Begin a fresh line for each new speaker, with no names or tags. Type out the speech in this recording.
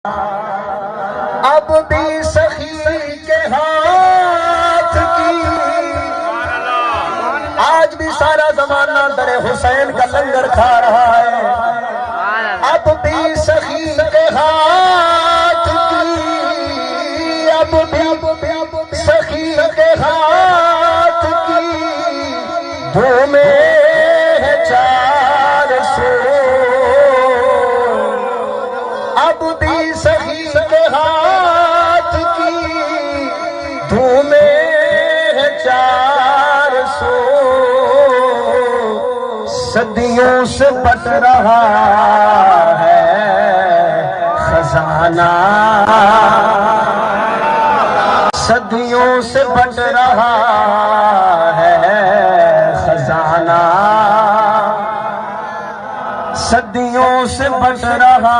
اب بھی سخی کے ہاتھ کی، آج بھی سارا زمانہ در حسین کا لنگر کھا رہا ہے. اب بھی سخی کے ہاتھ کی، اب بھی سخی کے ہاتھ کی دھومے ہے 400. اب بھی سخی کے ہاتھ کی دھومے ہے 400. صدیوں سے بٹ رہا ہے خزانہ، صدیوں سے بٹ رہا ہے خزانہ، صدیوں سے بٹ رہا